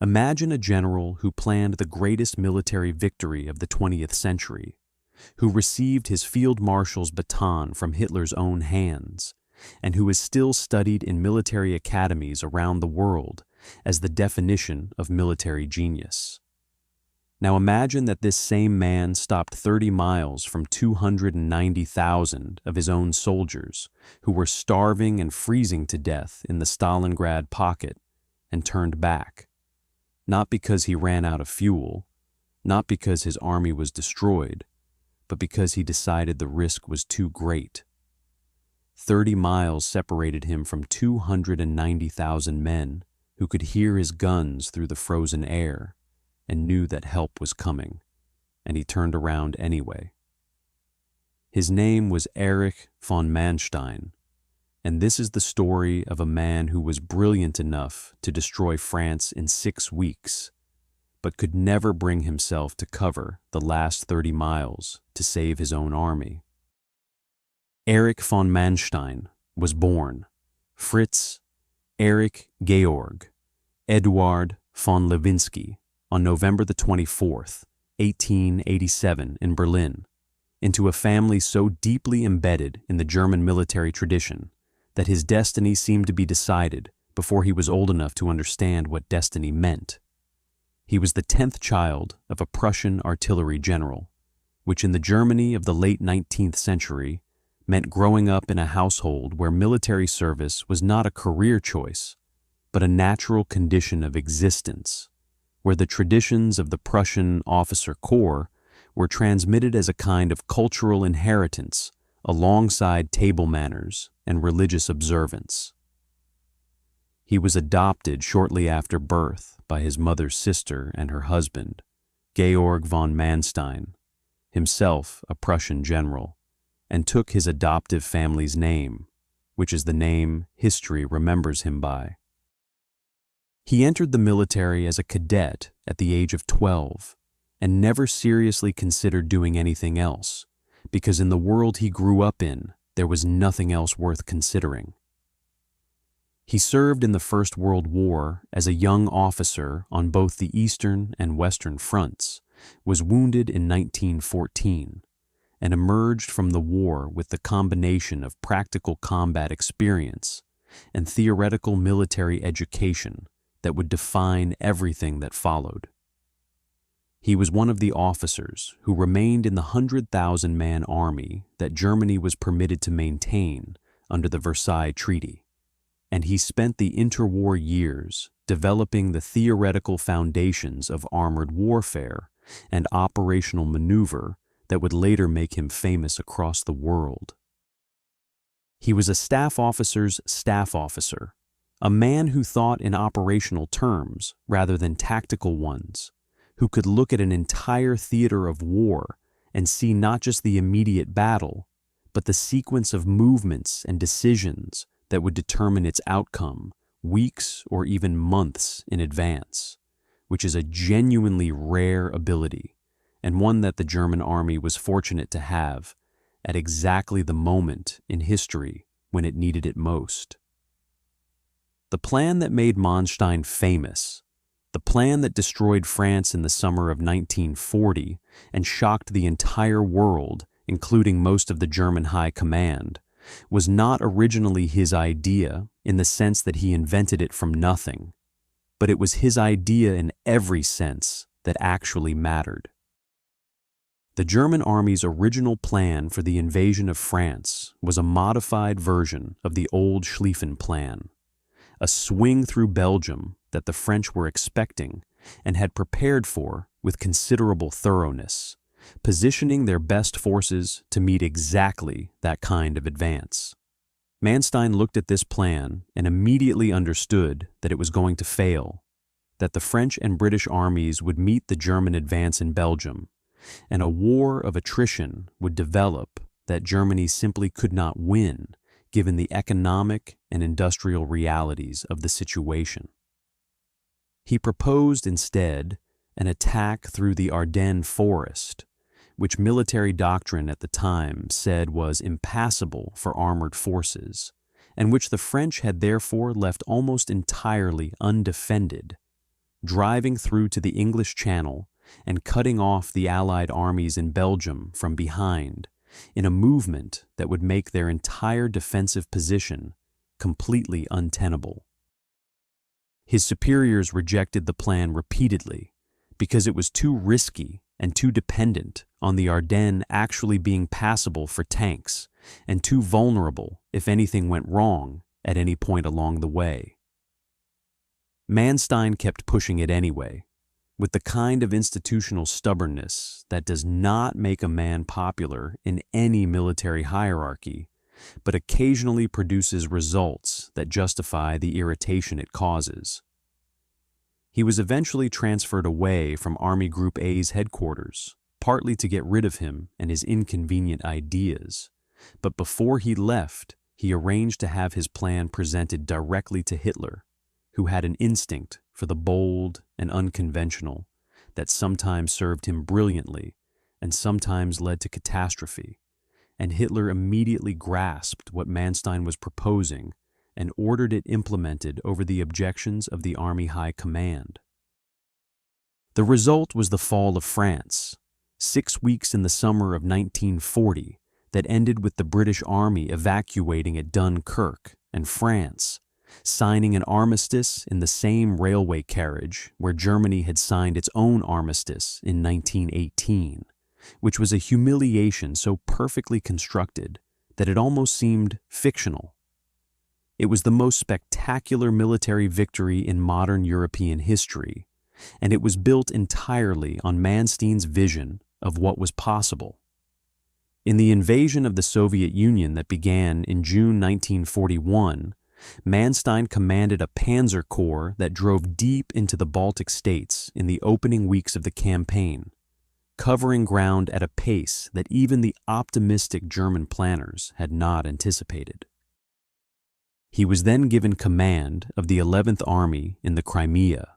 Imagine a general who planned the greatest military victory of the 20th century, who received his field marshal's baton from Hitler's own hands, and who is still studied in military academies around the world as the definition of military genius. Now imagine that this same man stopped 30 miles from 290,000 of his own soldiers who were starving and freezing to death in the Stalingrad pocket and turned back. Not because he ran out of fuel, not because his army was destroyed, but because he decided the risk was too great. 30 miles separated him from 290,000 men who could hear his guns through the frozen air and knew that help was coming, and he turned around anyway. His name was Erich von Manstein, and this is the story of a man who was brilliant enough to destroy France in 6 weeks, but could never bring himself to cover the last 30 miles to save his own army. Erich von Manstein was born Fritz Erich Georg Eduard von Lewinsky on November the 24th, 1887 in Berlin, into a family so deeply embedded in the German military tradition that his destiny seemed to be decided before he was old enough to understand what destiny meant. He was the 10th child of a Prussian artillery general, which in the Germany of the late 19th century meant growing up in a household where military service was not a career choice, but a natural condition of existence, where the traditions of the Prussian officer corps were transmitted as a kind of cultural inheritance alongside table manners and religious observance. He was adopted shortly after birth by his mother's sister and her husband, Georg von Manstein, himself a Prussian general, and took his adoptive family's name, which is the name history remembers him by. He entered the military as a cadet at the age of 12 and never seriously considered doing anything else, because in the world he grew up in, there was nothing else worth considering. He served in the First World War as a young officer on both the Eastern and Western fronts, was wounded in 1914, and emerged from the war with the combination of practical combat experience and theoretical military education that would define everything that followed. He was one of the officers who remained in the 100,000-man army that Germany was permitted to maintain under the Versailles Treaty, and he spent the interwar years developing the theoretical foundations of armored warfare and operational maneuver that would later make him famous across the world. He was a staff officer's staff officer, a man who thought in operational terms rather than tactical ones, who could look at an entire theater of war and see not just the immediate battle, but the sequence of movements and decisions that would determine its outcome weeks or even months in advance, which is a genuinely rare ability, and one that the German army was fortunate to have at exactly the moment in history when it needed it most. The plan that made Manstein famous, the plan that destroyed France in the summer of 1940 and shocked the entire world, including most of the German high command, was not originally his idea in the sense that he invented it from nothing, but it was his idea in every sense that actually mattered. The German army's original plan for the invasion of France was a modified version of the old Schlieffen plan, a swing through Belgium that the French were expecting and had prepared for with considerable thoroughness, positioning their best forces to meet exactly that kind of advance. Manstein looked at this plan and immediately understood that it was going to fail, that the French and British armies would meet the German advance in Belgium, and a war of attrition would develop that Germany simply could not win given the economic and industrial realities of the situation. He proposed instead an attack through the Ardennes forest, which military doctrine at the time said was impassable for armored forces, and which the French had therefore left almost entirely undefended, driving through to the English Channel and cutting off the Allied armies in Belgium from behind in a movement that would make their entire defensive position completely untenable. His superiors rejected the plan repeatedly because it was too risky and too dependent on the Ardennes actually being passable for tanks and too vulnerable if anything went wrong at any point along the way. Manstein kept pushing it anyway, with the kind of institutional stubbornness that does not make a man popular in any military hierarchy, but occasionally produces results that justify the irritation it causes. He was eventually transferred away from Army Group A's headquarters, partly to get rid of him and his inconvenient ideas, but before he left, he arranged to have his plan presented directly to Hitler, who had an instinct for the bold and unconventional that sometimes served him brilliantly and sometimes led to catastrophe, and Hitler immediately grasped what Manstein was proposing and ordered it implemented over the objections of the Army High Command. The result was the fall of France, 6 weeks in the summer of 1940, that ended with the British Army evacuating at Dunkirk and France, signing an armistice in the same railway carriage where Germany had signed its own armistice in 1918, which was a humiliation so perfectly constructed that it almost seemed fictional. It was the most spectacular military victory in modern European history, and it was built entirely on Manstein's vision of what was possible. In the invasion of the Soviet Union that began in June 1941, Manstein commanded a panzer corps that drove deep into the Baltic states in the opening weeks of the campaign, covering ground at a pace that even the optimistic German planners had not anticipated. He was then given command of the 11th Army in the Crimea,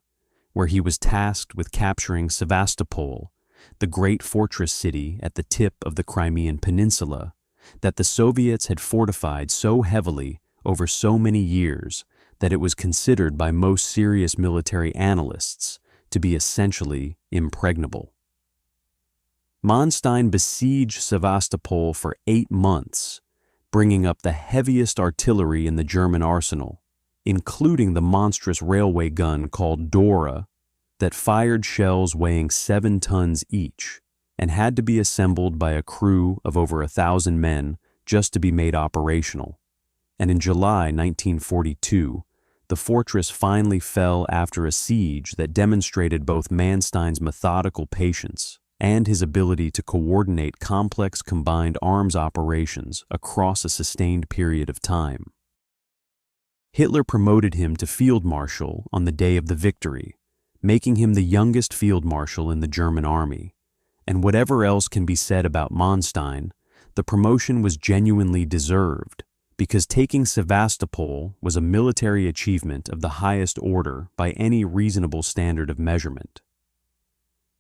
where he was tasked with capturing Sevastopol, the great fortress city at the tip of the Crimean Peninsula that the Soviets had fortified so heavily over so many years that it was considered by most serious military analysts to be essentially impregnable. Manstein besieged Sevastopol for 8 months, bringing up the heaviest artillery in the German arsenal, including the monstrous railway gun called Dora that fired shells weighing 7 tons each and had to be assembled by a crew of over 1,000 men just to be made operational. And in July 1942, the fortress finally fell after a siege that demonstrated both Manstein's methodical patience and his ability to coordinate complex combined arms operations across a sustained period of time. Hitler promoted him to Field Marshal on the day of the victory, making him the youngest Field Marshal in the German army. And whatever else can be said about Manstein, the promotion was genuinely deserved, because taking Sevastopol was a military achievement of the highest order by any reasonable standard of measurement.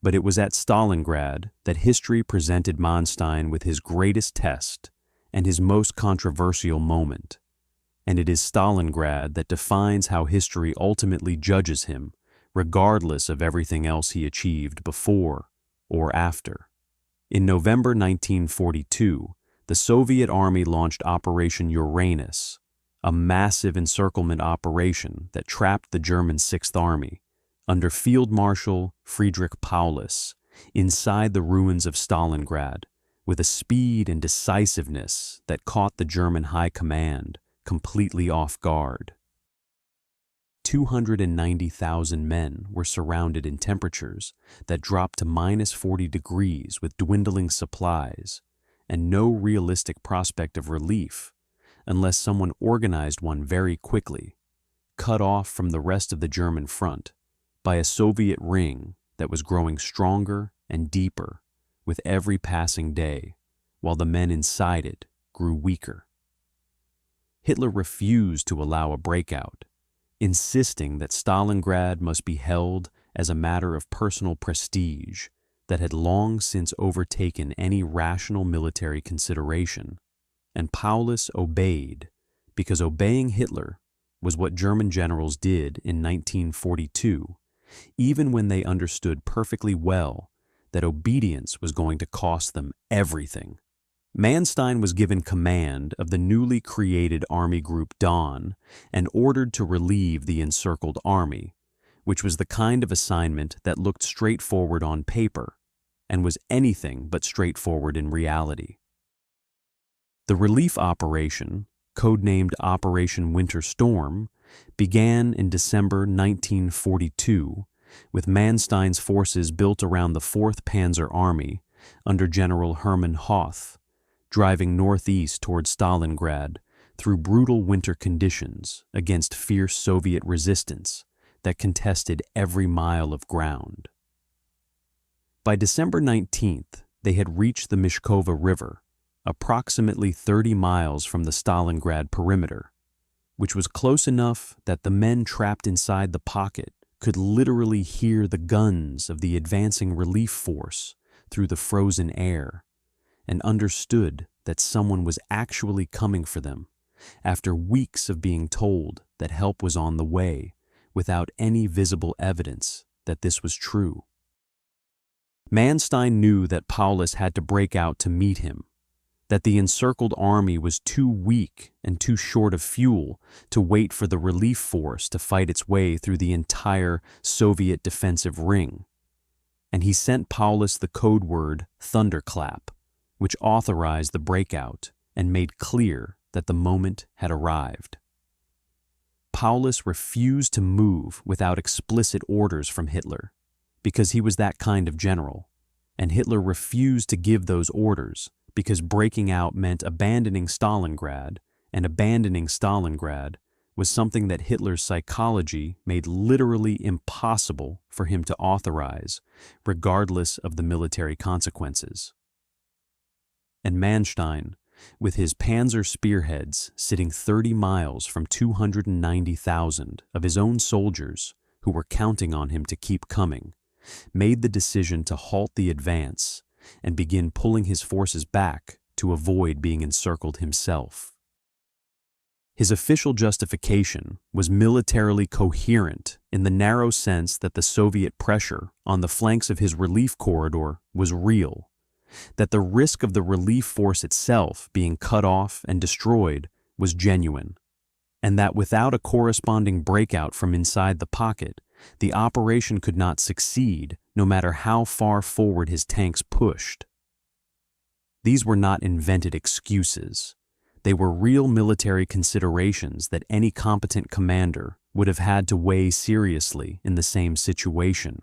But it was at Stalingrad that history presented Manstein with his greatest test and his most controversial moment, and it is Stalingrad that defines how history ultimately judges him, regardless of everything else he achieved before or after. In November 1942, the Soviet Army launched Operation Uranus, a massive encirclement operation that trapped the German Sixth Army, under Field Marshal Friedrich Paulus, inside the ruins of Stalingrad, with a speed and decisiveness that caught the German High Command completely off guard. 290,000 men were surrounded in temperatures that dropped to -40 degrees with dwindling supplies, and no realistic prospect of relief unless someone organized one very quickly, cut off from the rest of the German front by a Soviet ring that was growing stronger and deeper with every passing day, while the men inside it grew weaker. Hitler refused to allow a breakout, insisting that Stalingrad must be held as a matter of personal prestige that had long since overtaken any rational military consideration, and Paulus obeyed because obeying Hitler was what German generals did in 1942 even when they understood perfectly well that obedience was going to cost them everything. Manstein was given command of the newly created Army Group Dawn and ordered to relieve the encircled army, which was the kind of assignment that looked straightforward on paper and was anything but straightforward in reality. The relief operation, codenamed Operation Winter Storm, began in December 1942 with Manstein's forces built around the 4th Panzer Army under General Hermann Hoth, driving northeast toward Stalingrad through brutal winter conditions against fierce Soviet resistance that contested every mile of ground. By December 19th, they had reached the Mishkova River, approximately 30 miles from the Stalingrad perimeter, which was close enough that the men trapped inside the pocket could literally hear the guns of the advancing relief force through the frozen air, and understood that someone was actually coming for them after weeks of being told that help was on the way without any visible evidence that this was true. Manstein knew that Paulus had to break out to meet him, that the encircled army was too weak and too short of fuel to wait for the relief force to fight its way through the entire Soviet defensive ring, and he sent Paulus the code word "thunderclap," which authorized the breakout and made clear that the moment had arrived. Paulus refused to move without explicit orders from Hitler, because he was that kind of general, and Hitler refused to give those orders because breaking out meant abandoning Stalingrad, and abandoning Stalingrad was something that Hitler's psychology made literally impossible for him to authorize, regardless of the military consequences. And Manstein, with his panzer spearheads sitting 30 miles from 290,000 of his own soldiers who were counting on him to keep coming, made the decision to halt the advance and begin pulling his forces back to avoid being encircled himself. His official justification was militarily coherent in the narrow sense that the Soviet pressure on the flanks of his relief corridor was real, that the risk of the relief force itself being cut off and destroyed was genuine, and that without a corresponding breakout from inside the pocket, the operation could not succeed no matter how far forward his tanks pushed. These were not invented excuses. They were real military considerations that any competent commander would have had to weigh seriously in the same situation.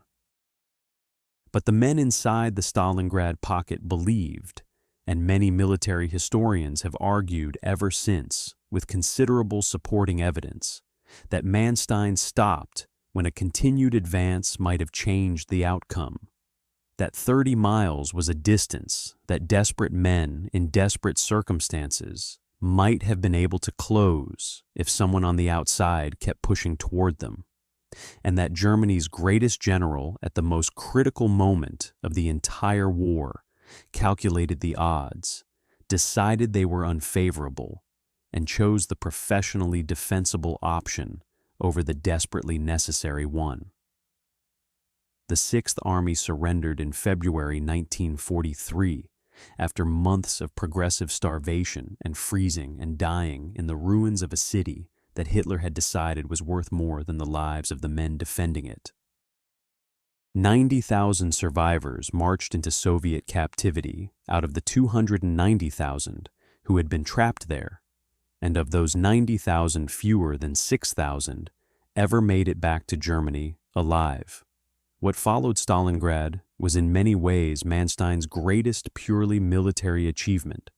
But the men inside the Stalingrad pocket believed, and many military historians have argued ever since, with considerable supporting evidence, that Manstein stopped when a continued advance might have changed the outcome, that 30 miles was a distance that desperate men in desperate circumstances might have been able to close if someone on the outside kept pushing toward them, and that Germany's greatest general at the most critical moment of the entire war calculated the odds, decided they were unfavorable, and chose the professionally defensible option over the desperately necessary one. The 6th Army surrendered in February 1943 after months of progressive starvation and freezing and dying in the ruins of a city that Hitler had decided was worth more than the lives of the men defending it. 90,000 survivors marched into Soviet captivity out of the 290,000 who had been trapped there, and of those 90,000, fewer than 6,000 ever made it back to Germany alive. What followed Stalingrad was in many ways Manstein's greatest purely military achievement,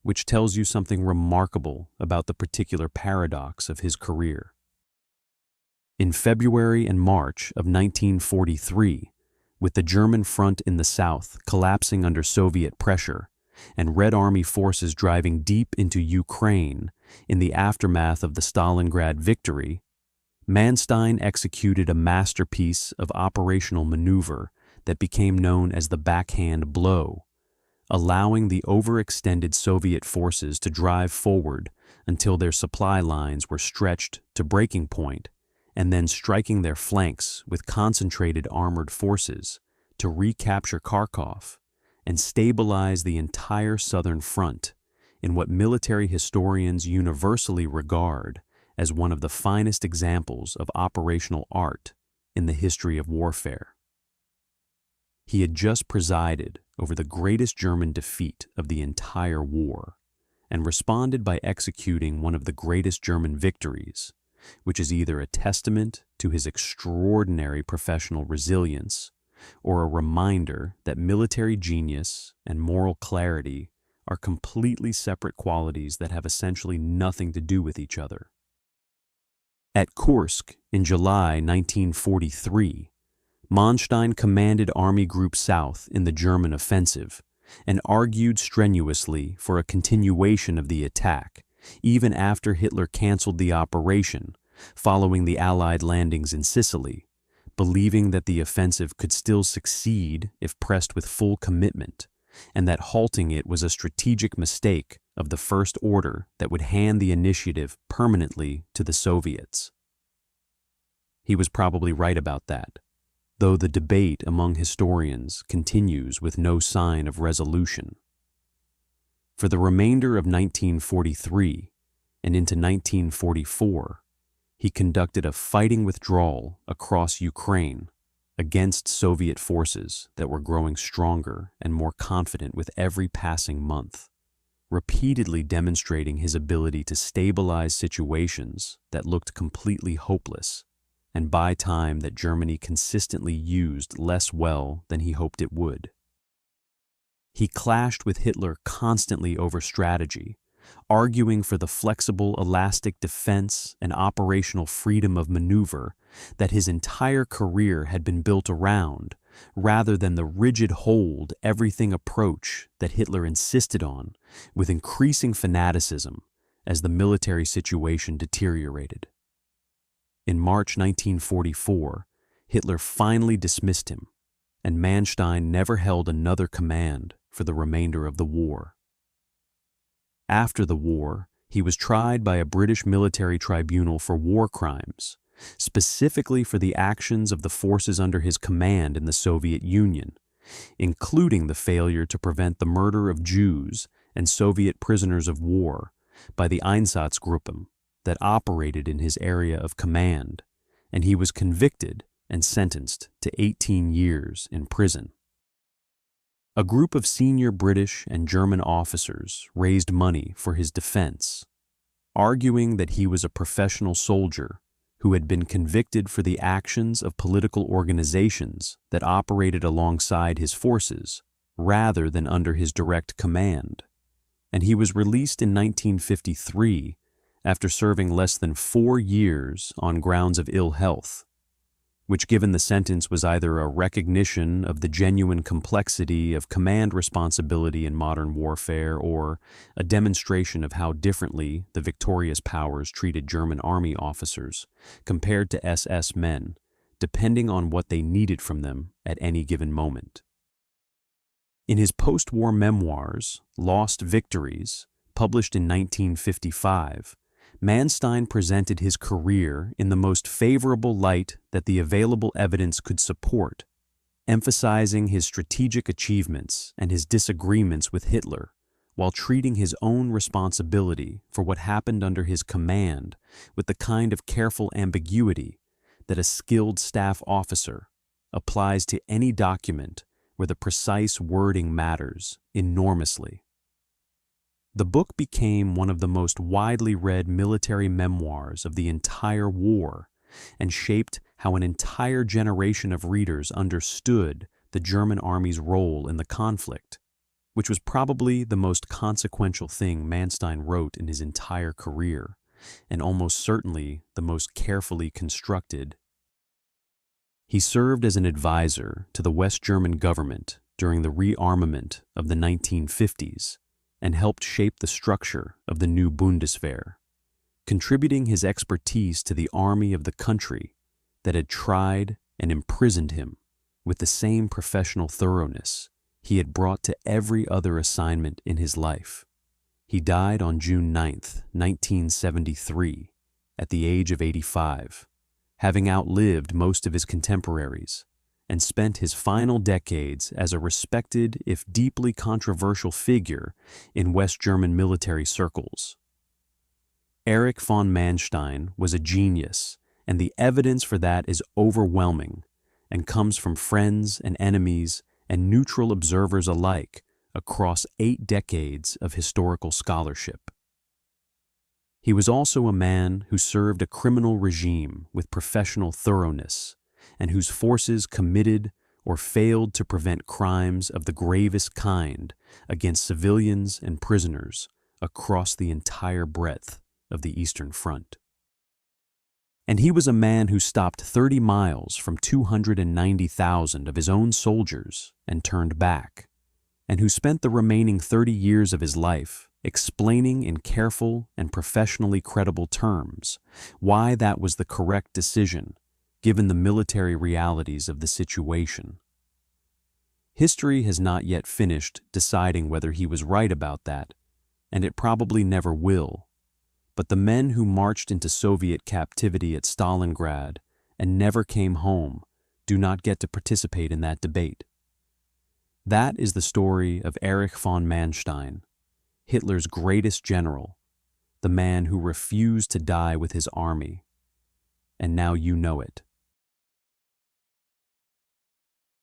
which tells you something remarkable about the particular paradox of his career. In February and March of 1943, with the German front in the south collapsing under Soviet pressure and Red Army forces driving deep into Ukraine in the aftermath of the Stalingrad victory, Manstein executed a masterpiece of operational maneuver that became known as the backhand blow, allowing the overextended Soviet forces to drive forward until their supply lines were stretched to breaking point and then striking their flanks with concentrated armored forces to recapture Kharkov and stabilize the entire southern front in what military historians universally regard as one of the finest examples of operational art in the history of warfare. He had just presided over the greatest German defeat of the entire war and responded by executing one of the greatest German victories, which is either a testament to his extraordinary professional resilience or a reminder that military genius and moral clarity are completely separate qualities that have essentially nothing to do with each other. At Kursk in July 1943, Manstein commanded Army Group South in the German offensive and argued strenuously for a continuation of the attack, even after Hitler canceled the operation following the Allied landings in Sicily, believing that the offensive could still succeed if pressed with full commitment, and that halting it was a strategic mistake of the First Order that would hand the initiative permanently to the Soviets. He was probably right about that, though the debate among historians continues with no sign of resolution. For the remainder of 1943 and into 1944, he conducted a fighting withdrawal across Ukraine against Soviet forces that were growing stronger and more confident with every passing month, repeatedly demonstrating his ability to stabilize situations that looked completely hopeless and buy time that Germany consistently used less well than he hoped it would. He clashed with Hitler constantly over strategy, arguing for the flexible, elastic defense and operational freedom of maneuver that his entire career had been built around, rather than the rigid hold everything approach that Hitler insisted on with increasing fanaticism as the military situation deteriorated. In March 1944, Hitler finally dismissed him, and Manstein never held another command for the remainder of the war. After the war, he was tried by a British military tribunal for war crimes, specifically for the actions of the forces under his command in the Soviet Union, including the failure to prevent the murder of Jews and Soviet prisoners of war by the Einsatzgruppen that operated in his area of command, and he was convicted and sentenced to 18 years in prison. A group of senior British and German officers raised money for his defense, arguing that he was a professional soldier who had been convicted for the actions of political organizations that operated alongside his forces rather than under his direct command, and he was released in 1953 after serving less than 4 years on grounds of ill health, which, given the sentence, was either a recognition of the genuine complexity of command responsibility in modern warfare or a demonstration of how differently the victorious powers treated German army officers compared to SS men, depending on what they needed from them at any given moment. In his post-war memoirs, Lost Victories, published in 1955, Manstein presented his career in the most favorable light that the available evidence could support, emphasizing his strategic achievements and his disagreements with Hitler, while treating his own responsibility for what happened under his command with the kind of careful ambiguity that a skilled staff officer applies to any document where the precise wording matters enormously. The book became one of the most widely read military memoirs of the entire war and shaped how an entire generation of readers understood the German army's role in the conflict, which was probably the most consequential thing Manstein wrote in his entire career, and almost certainly the most carefully constructed. He served as an advisor to the West German government during the rearmament of the 1950s, and helped shape the structure of the new Bundeswehr, contributing his expertise to the army of the country that had tried and imprisoned him with the same professional thoroughness he had brought to every other assignment in his life. He died on June 9, 1973, at the age of 85, having outlived most of his contemporaries, and spent his final decades as a respected, if deeply controversial figure in West German military circles. Erich von Manstein was a genius, and the evidence for that is overwhelming and comes from friends and enemies and neutral observers alike across 8 decades of historical scholarship. He was also a man who served a criminal regime with professional thoroughness, and whose forces committed or failed to prevent crimes of the gravest kind against civilians and prisoners across the entire breadth of the Eastern Front. And he was a man who stopped 30 miles from 290,000 of his own soldiers and turned back, and who spent the remaining 30 years of his life explaining in careful and professionally credible terms why that was the correct decision given the military realities of the situation. History has not yet finished deciding whether he was right about that, and it probably never will. But the men who marched into Soviet captivity at Stalingrad and never came home do not get to participate in that debate. That is the story of Erich von Manstein, Hitler's greatest general, the man who refused to die with his army. And now you know it.